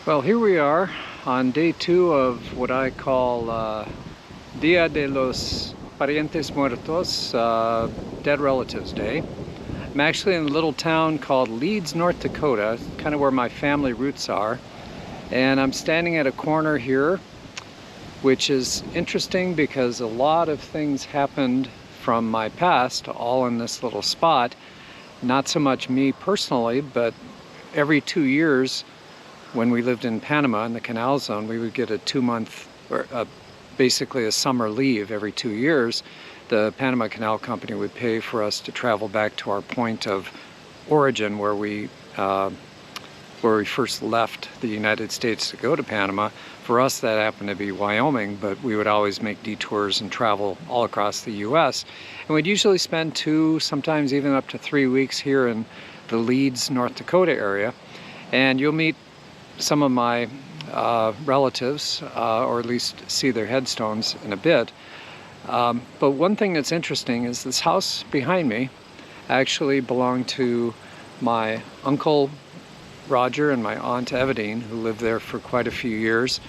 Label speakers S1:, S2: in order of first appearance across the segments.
S1: Well, here we are on day 2 of what I call Dia de los Parientes Muertos, Dead Relatives Day. I'm actually in a little town called Leeds, North Dakota, kind of where my family roots are. And I'm standing at a corner here, which is interesting because a lot of things happened from my past all in this little spot. Not so much me personally, but every 2 years when we lived in Panama in the canal zone, we would get a 2-month, or basically a summer leave every 2 years. The Panama Canal Company would pay for us to travel back to our point of origin where we first left the United States to go to Panama. For us, that happened to be Wyoming, but we would always make detours and travel all across the US. And we'd usually spend 2, sometimes even up to 3 weeks here in the Leeds, North Dakota area. And you'll meet some of my relatives, or at least see their headstones in a bit. But one thing that's interesting is this house behind me actually belonged to my uncle Roger and my aunt Evadine, who lived there for quite a few years.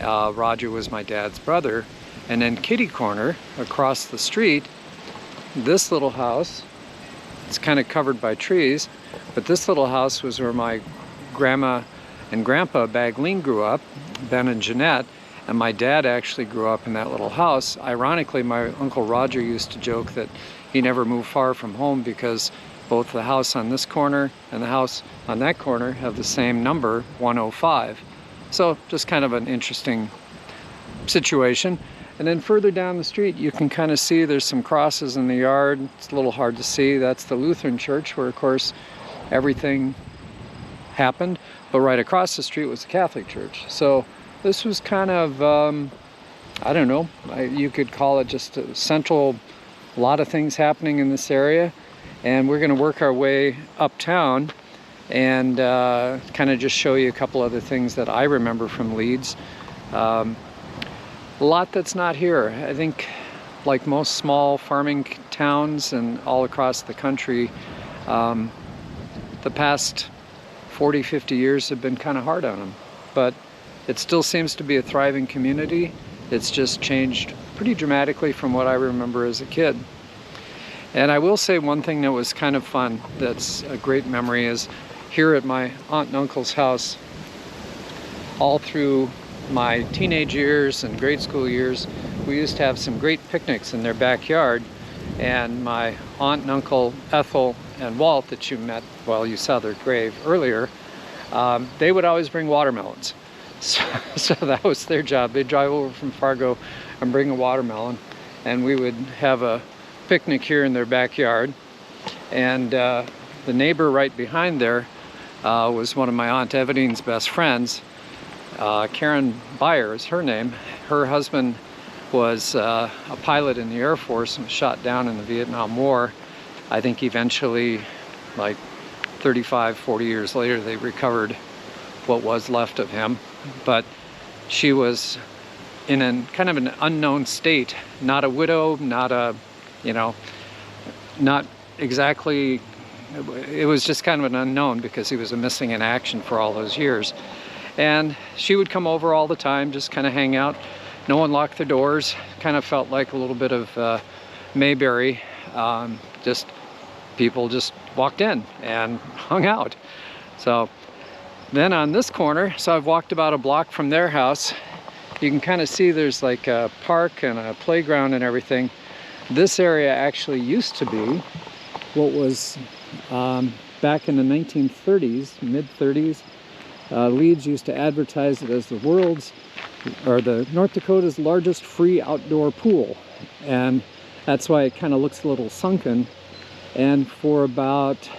S1: Roger was my dad's brother. And then kitty corner across the street, this little house, it's kind of covered by trees, but this little house was where my grandma and grandpa Baglien grew up, Ben and Jeannette, and my dad actually grew up in that little house. Ironically, my uncle Roger used to joke that he never moved far from home because both the house on this corner and the house on that corner have the same number, 105. So just kind of an interesting situation. And then further down the street, you can kind of see there's some crosses in the yard. It's a little hard to see. That's the Lutheran church where, of course, everything happened. But right across the street was the Catholic church. So this was kind of, I don't know, you could call it just a central, a lot of things happening in this area. And we're going to work our way uptown and kind of just show you a couple other things that I remember from Leeds. A lot that's not here. I think like most small farming towns and all across the country, the past 40, 50 years have been kind of hard on them. But it still seems to be a thriving community. It's just changed pretty dramatically from what I remember as a kid. And I will say one thing that was kind of fun, that's a great memory, is here at my aunt and uncle's house, all through my teenage years and grade school years, we used to have some great picnics in their backyard. And my aunt and uncle Ethel and Walt, that you met while you saw their grave earlier, they would always bring watermelons. So that was their job. They'd drive over from Fargo and bring a watermelon, and we would have a picnic here in their backyard. And the neighbor right behind there was one of my Aunt Evadine's best friends. Karen Beyer is her name. Her husband was a pilot in the Air Force and was shot down in the Vietnam War. I think eventually, like 35, 40 years later, they recovered what was left of him. But she was in kind of an unknown state, not a widow, not a, not exactly, it was just kind of an unknown because he was a missing in action for all those years. And she would come over all the time, just kind of hang out. No one locked their doors. Kind of felt like a little bit of Mayberry. Just people just walked in and hung out. So then on this corner, so I've walked about a block from their house. You can kind of see there's like a park and a playground and everything. This area actually used to be what was back in the 1930s, mid-30s. Leeds used to advertise it as the North Dakota's largest free outdoor pool. And that's why it kind of looks a little sunken. And for about,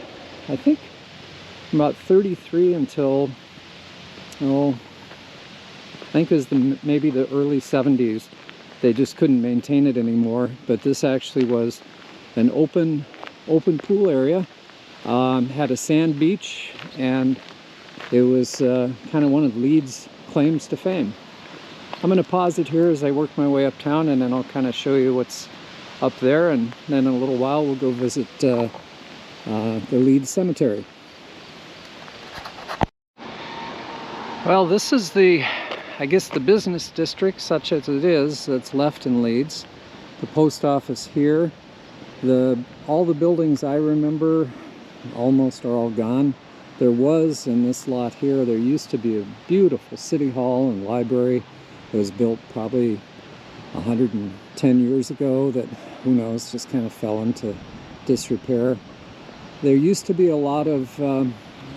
S1: I think, about 33 until, I think it was maybe the early 70s, they just couldn't maintain it anymore. But this actually was an open pool area, had a sand beach, and it was kind of one of Leeds' claims to fame. I'm going to pause it here as I work my way uptown, and then I'll kind of show you what's up there, and then in a little while we'll go visit the Leeds Cemetery. Well, this is I guess the business district, such as it is, that's left in Leeds. The post office here. All the buildings I remember almost are all gone. There was, in this lot here, there used to be a beautiful city hall and library. It was built probably 110 years ago that, who knows, just kind of fell into disrepair. There used to be a lot of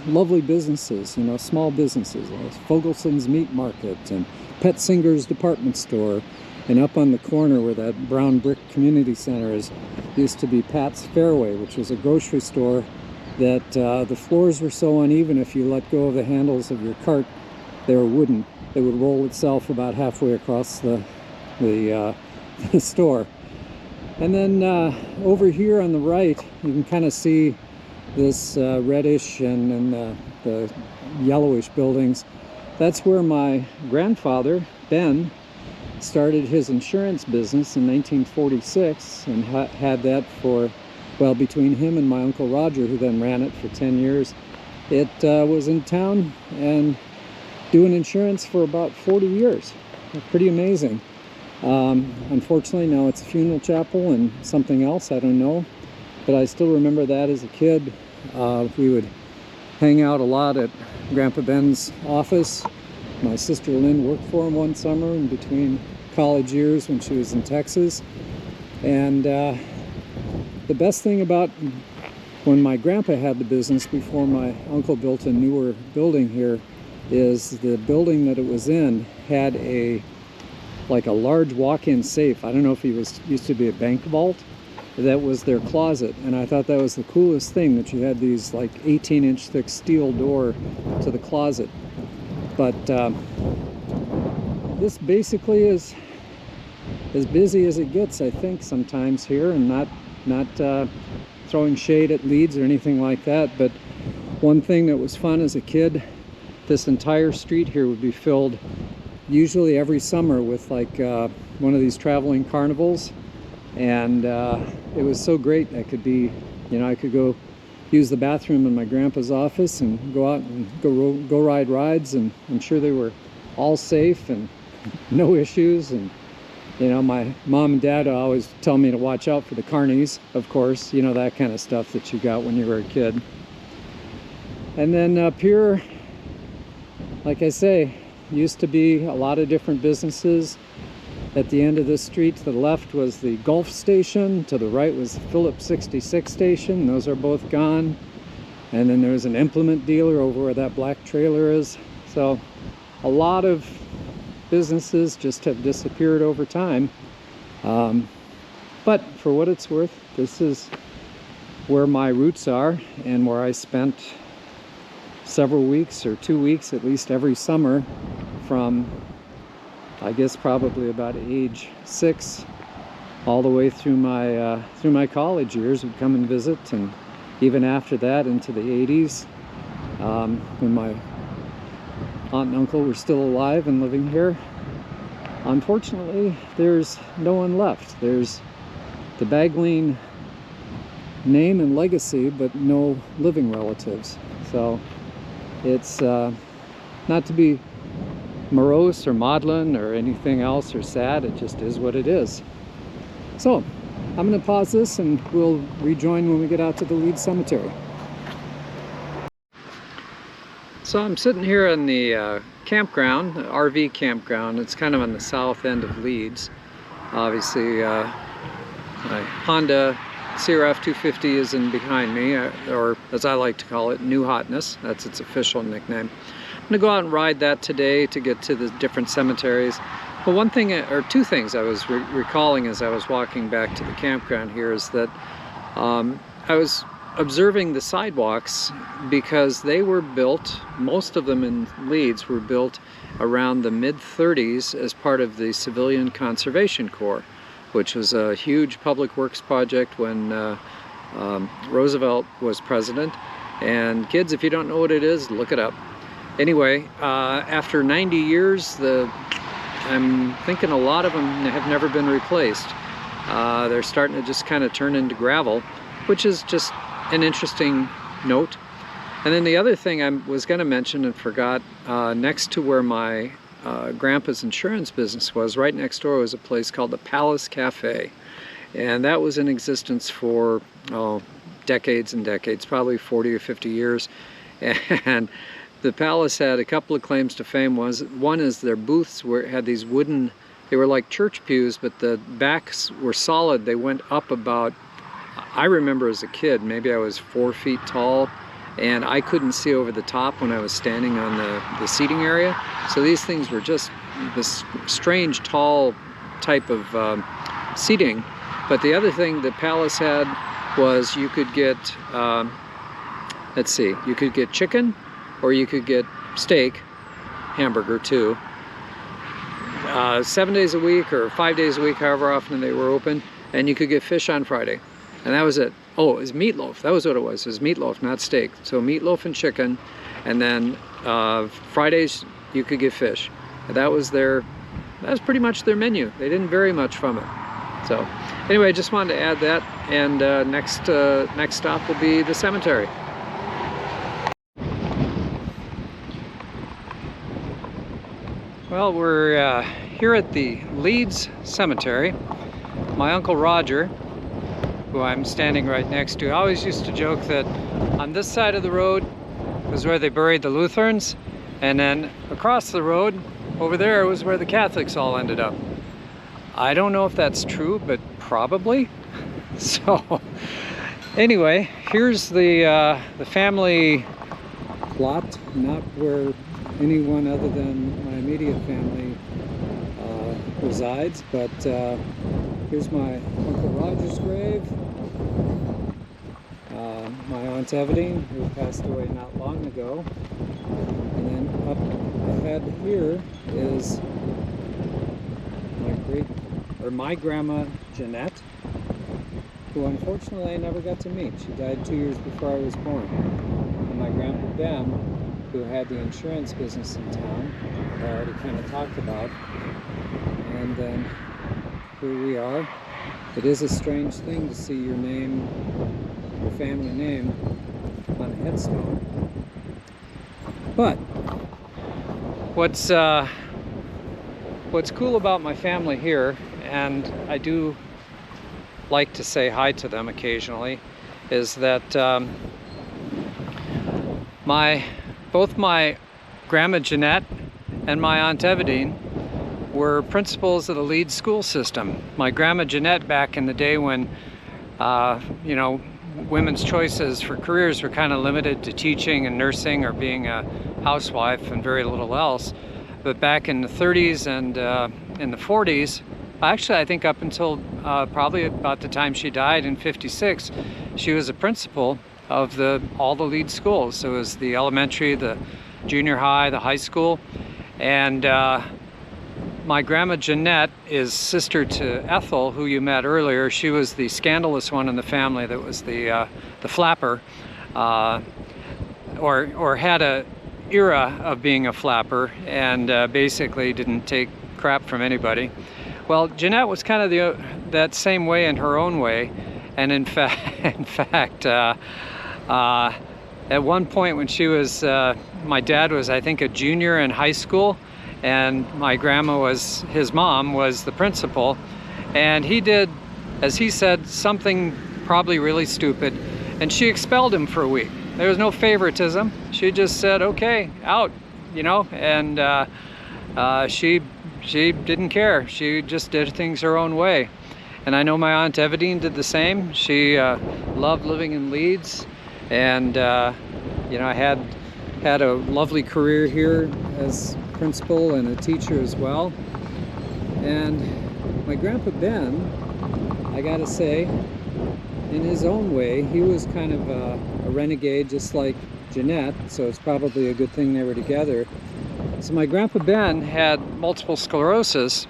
S1: lovely businesses, you know, small businesses, like Fogelson's Meat Market and Pet Singer's Department Store. And up on the corner where that brown brick community center is, used to be Pat's Fairway, which was a grocery store that the floors were so uneven, if you let go of the handles of your cart, they were wooden. It would roll itself about halfway across the store. And then over here on the right, you can kind of see this reddish and the yellowish buildings. That's where my grandfather, Ben, started his insurance business in 1946 and had that for, well, between him and my Uncle Roger, who then ran it for 10 years. It was in town and doing insurance for about 40 years. Pretty amazing. Unfortunately, now it's a funeral chapel and something else, I don't know. But I still remember that as a kid. We would hang out a lot at Grandpa Ben's office. My sister Lynn worked for him one summer in between college years when she was in Texas. And the best thing about when my grandpa had the business before my uncle built a newer building here is the building that it was in had like a large walk-in safe. I don't know if it used to be a bank vault. That was their closet, and I thought that was the coolest thing, that you had these like 18-inch thick steel door to the closet. But this basically is as busy as it gets, I think, sometimes here, and not throwing shade at Leeds or anything like that. But one thing that was fun as a kid, this entire street here would be filled usually every summer with like one of these traveling carnivals. And it was so great. I could be, you know, I could go use the bathroom in my grandpa's office and go out and go ride rides, and I'm sure they were all safe and no issues. And you know, my mom and dad always tell me to watch out for the carnies, of course, you know, that kind of stuff that you got when you were a kid. And then up here, like I say, used to be a lot of different businesses. At the end of this street to the left was the Gulf station, to the right was the Phillips 66 station. Those are both gone. And then there's an implement dealer over where that black trailer is. So a lot of businesses just have disappeared over time. But for what it's worth, this is where my roots are and where I spent several weeks, or 2 weeks at least, every summer from, I guess, probably about age 6 all the way through my college years. Would come and visit, and even after that into the 80s, when my aunt and uncle were still alive and living here. Unfortunately, there's no one left. There's the Baglien name and legacy, but no living relatives. So it's not to be morose or maudlin or anything else or sad. It just is what it is. So I'm going to pause this and we'll rejoin when we get out to the Leeds Cemetery. So I'm sitting here in the campground, the RV campground. It's kind of on the south end of Leeds. Obviously my Honda CRF 250 is in behind me, or as I like to call it, New Hotness. That's its official nickname. I'm gonna go out and ride that today to get to the different cemeteries. But one thing, or two things I was recalling as I was walking back to the campground here is that I was observing the sidewalks, because they were built, most of them in Leeds were built around the mid-30s as part of the Civilian Conservation Corps, which was a huge public works project when Roosevelt was president. And kids, if you don't know what it is, look it up. Anyway, after 90 years, I'm thinking a lot of them have never been replaced. They're starting to just kind of turn into gravel, which is just an interesting note. And then the other thing I was going to mention and forgot, next to where my grandpa's insurance business was, right next door was a place called the Palace Cafe. And that was in existence for decades and decades, probably 40 or 50 years. And the Palace had a couple of claims to fame. One is their booths had these wooden, they were like church pews, but the backs were solid. They went up about, I remember as a kid, maybe I was 4 feet tall, and I couldn't see over the top when I was standing on the seating area. So these things were just this strange tall type of seating. But the other thing the Palace had was you could get, let's see, you could get chicken or you could get steak, hamburger too, 7 days a week or 5 days a week, however often they were open, and you could get fish on Friday. And that was it. Oh, it was meatloaf. That was what it was. It was meatloaf, not steak. So meatloaf and chicken, and then Fridays you could get fish. And that was pretty much their menu. They didn't vary much from it. So anyway, I just wanted to add that. And next stop will be the cemetery. Well, we're here at the Leeds Cemetery. My Uncle Roger, who I'm standing right next to, always used to joke that on this side of the road was where they buried the Lutherans, and then across the road over there was where the Catholics all ended up. I don't know if that's true, but probably. So anyway, here's the family plot, not where anyone other than my immediate family resides, but here's my Uncle Roger's grave, my Aunt Eveline, who passed away not long ago, and then up ahead here is my Grandma Jeannette, who unfortunately I never got to meet. She died 2 years before I was born. And my Grandpa Ben, who had the insurance business in town, that I already kind of talked about. And then here we are. It is a strange thing to see your name, your family name, on a headstone. But what's cool about my family here, and I do like to say hi to them occasionally, is that both my Grandma Jeannette and my Aunt Eveline were principals of the Leeds school system. My Grandma Jeannette, back in the day when you know, women's choices for careers were kind of limited to teaching and nursing or being a housewife and very little else. But back in the 30s and in the 40s, actually I think up until probably about the time she died in 56, she was a principal of all the Leeds schools. So it was the elementary, the junior high, the high school. And my Grandma Jeannette is sister to Ethel, who you met earlier. She was the scandalous one in the family that was the flapper, or had a era of being a flapper, and basically didn't take crap from anybody. Well, Jeannette was kind of that same way in her own way, and in fact, at one point when she was, my dad was, I think, a junior in high school, and my grandma his mom was the principal, and he did, as he said, something probably really stupid, and she expelled him for a week. There was no favoritism. She just said, okay, out, you know, and she didn't care. She just did things her own way. And I know my Aunt Eveline did the same. She loved living in Leeds, and you know, I had a lovely career here as principal and a teacher as well. And my Grandpa Ben, I gotta say, in his own way, he was kind of a renegade, just like Jeannette, so it's probably a good thing they were together. So my Grandpa Ben had multiple sclerosis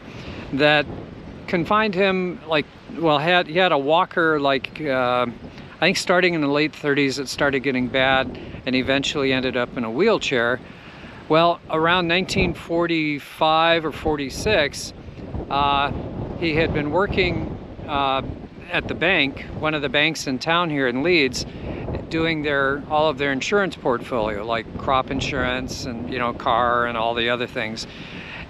S1: that confined him, like, well, he had a walker, like, I think starting in the late 30s it started getting bad, and eventually ended up in a wheelchair. Well, around 1945 or 46, he had been working at the bank, one of the banks in town here in Leeds, doing all of their insurance portfolio, like crop insurance and, you know, car and all the other things.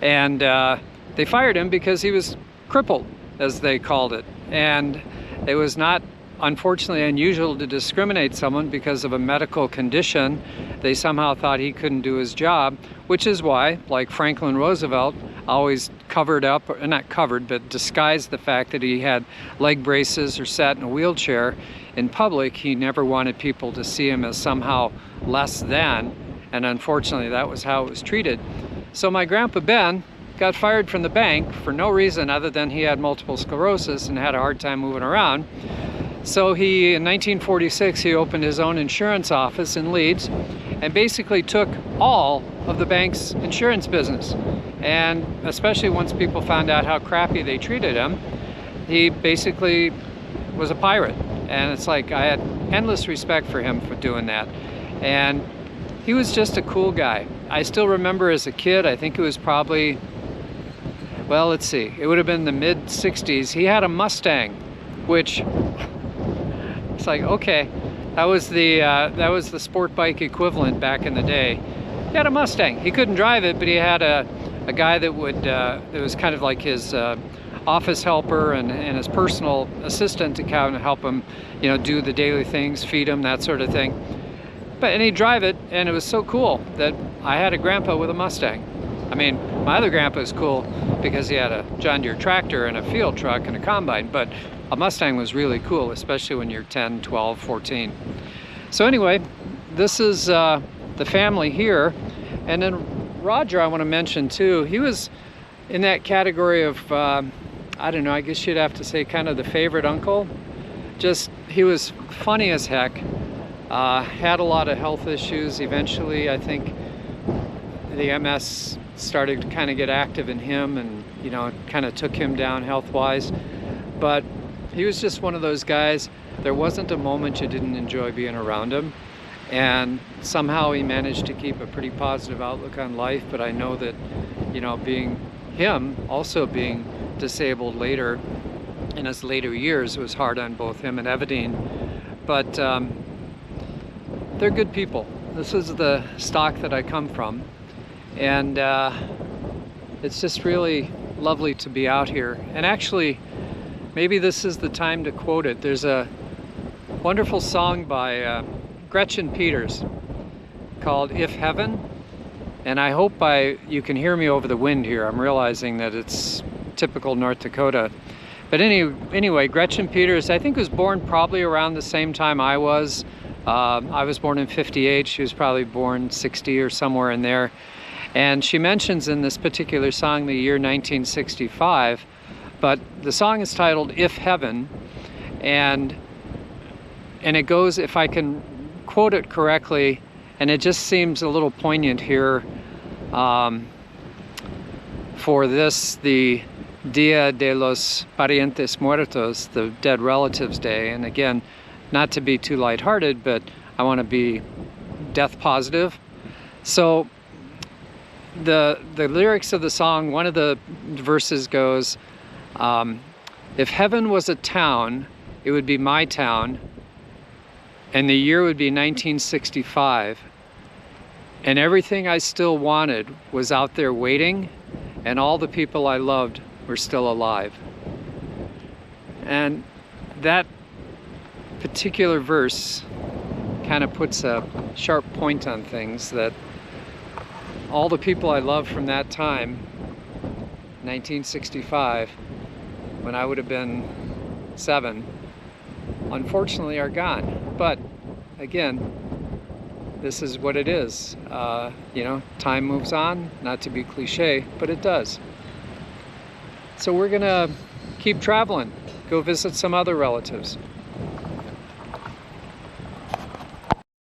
S1: And they fired him because he was crippled, as they called it. And it was not, unfortunately, unusual to discriminate someone because of a medical condition. They somehow thought he couldn't do his job, which is why, like Franklin Roosevelt, always covered up, or not covered, but disguised the fact that he had leg braces or sat in a wheelchair in public. He never wanted people to see him as somehow less than, and unfortunately that was how it was treated. So my Grandpa Ben got fired from the bank for no reason other than he had multiple sclerosis and had a hard time moving around. So in 1946, he opened his own insurance office in Leeds and basically took all of the bank's insurance business. And especially once people found out how crappy they treated him, he basically was a pirate. And it's like, I had endless respect for him for doing that. And he was just a cool guy. I still remember as a kid, I think it was probably, well, let's see, it would have been the mid-60s. He had a Mustang, which, it's like, okay, that was the sport bike equivalent back in the day. He had a Mustang. He couldn't drive it, but he had a guy that was kind of like his office helper and his personal assistant to kind of help him, you know, do the daily things, feed him, that sort of thing. And he'd drive it, and it was so cool that I had a grandpa with a Mustang. I mean, my other grandpa is cool because he had a John Deere tractor and a field truck and a combine, but a Mustang was really cool, especially when you're 10, 12, 14. So anyway, this is the family here. And then Roger, I want to mention too, he was in that category of, I don't know, I guess you'd have to say kind of the favorite uncle. Just, he was funny as heck, had a lot of health issues. Eventually, I think the MS started to kind of get active in him and, you know, kind of took him down health-wise. But he was just one of those guys, there wasn't a moment you didn't enjoy being around him. And somehow he managed to keep a pretty positive outlook on life. But I know that, you know, being him, also being disabled later, in his later years, it was hard on both him and Evadine. But they're good people. This is the stock that I come from. And it's just really lovely to be out here. And actually, maybe this is the time to quote it. There's a wonderful song by Gretchen Peters called If Heaven. And I hope you can hear me over the wind here. I'm realizing that it's typical North Dakota. But anyway, Gretchen Peters, I think, was born probably around the same time I was. I was born in 58. She was probably born 60 or somewhere in there. And she mentions in this particular song the year 1965. But the song is titled If Heaven. And it goes, if I can quote it correctly, and it just seems a little poignant here for this, the Dia de los Parientes Muertos, the Dead Relatives Day. And again, not to be too lighthearted, but I want to be death positive. So the lyrics of the song, one of the verses goes, if heaven was a town, it would be my town, and the year would be 1965, and everything I still wanted was out there waiting, and all the people I loved were still alive. And that particular verse kind of puts a sharp point on things, that all the people I loved from that time, 1965, when I would have been 7, unfortunately are gone. But again, this is what it is. You know, time moves on, not to be cliche, but it does. So we're gonna keep traveling, go visit some other relatives.